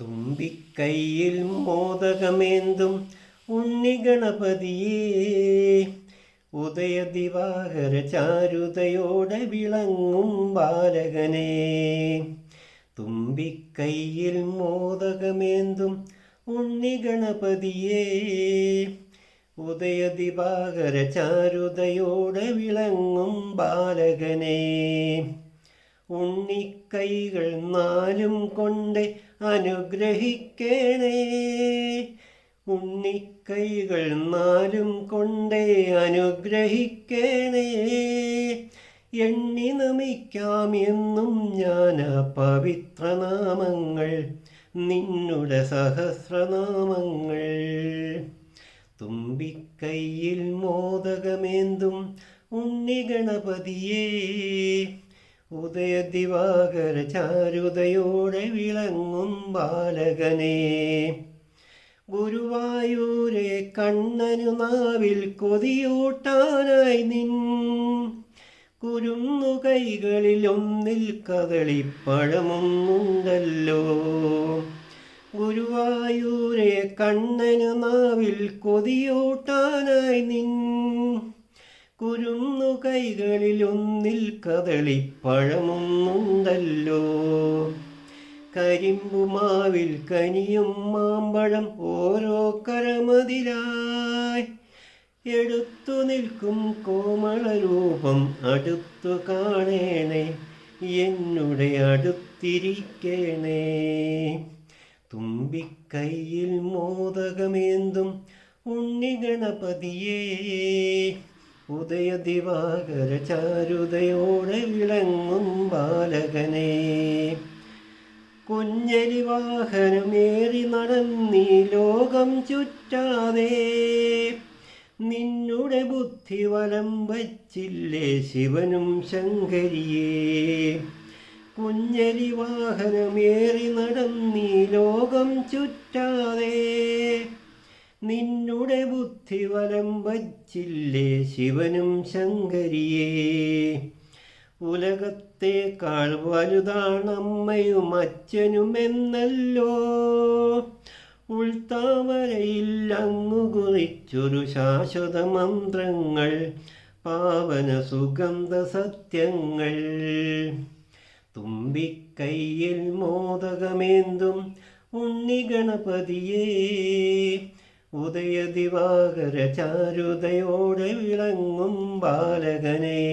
തുമ്പിക്കൈയിൽ മോദകമേന്തും ഉണ്ണിഗണപതിയേ, ഉദയദിവാകര ചാരുതയോടെ വിളങ്ങും ബാലകനേ. തുമ്പിക്കൈയിൽ മോദകമേന്തും ഉണ്ണിഗണപതിയേ, ഉദയദിവാകര ചാരുതയോടെ വിളങ്ങും ബാലകനേ. ഉണ്ണിക്കൈകൾ നാലും കൊണ്ട് അനുഗ്രഹിക്കണേ, ഉണ്ണിക്കൈകൾ നാലും കൊണ്ട് അനുഗ്രഹിക്കണേ. എണ്ണി നമിക്കാം എന്നും ഞാൻ പവിത്രനാമങ്ങൾ, നിന്നുടെ സഹസ്രനാമങ്ങൾ. തുമ്പിക്കൈയിൽ മോദകമേന്തും ഉണ്ണിഗണപതിയേ, ഉദയദിവാകര ചാരുതയോടെ വിളങ്ങും ബാലകനേ. ഗുരുവായൂരെ കണ്ണനു നാവിൽ കൊതിയൂട്ടാനായി നിൻ കുരുന്നു കൈകളിൽ ഒന്നിൽ കദളിപ്പഴമൊന്നുണ്ടല്ലോ. ഗുരുവായൂരെ കണ്ണനു നാവിൽ കൊതിയൂട്ടാനായി നിൻ കുരുന്നു കൈകളിൽ ഒന്നിൽ കദളിപ്പഴമൊന്നുണ്ടല്ലോ. കരിമ്പുമാവിൽ കനിയും മാമ്പഴം ഓരോ കരമതിലായി എടുത്തു നിൽക്കും കോമളരൂപം അടുത്തു കാണേണേ, എന്നുടെ അടുത്തിരിക്കണേ. തുമ്പിക്കൈയിൽ മോദകമേന്തും ഉണ്ണിഗണപതിയേ, ഉദയദിവാകര ചാരുതയോടെ വിളങ്ങും ബാലകനേ. കുഞ്ഞലി വാഹനമേറി നടന്നീ ലോകം ചുറ്റാതെ, നിന്നുടെ ബുദ്ധി വലം വച്ചില്ലേ ശിവനും ശങ്കരിയേ. കുഞ്ഞലി വാഹനമേറി നടന്നീ ലോകം ചുറ്റാതെ, നിന്നുടെ ബുദ്ധി വലം വച്ചില്ലേ ശിവനും ശങ്കരിയേ. ഉലകത്തേക്കാൾ വലുതാണമ്മയും അച്ഛനുമെന്നല്ലോ, ഉൾത്താമരയിൽ അങ്ങു കുറിച്ചൊരു ശാശ്വത മന്ത്രങ്ങൾ, പാവന സുഗന്ധ സത്യങ്ങൾ. തുമ്പിക്കൈയിൽ മോദകമേന്തും ഉണ്ണിഗണപതിയേ, ഉദയദിവാകര ചാരുതയോടെ വിളങ്ങും ബാലകനേ.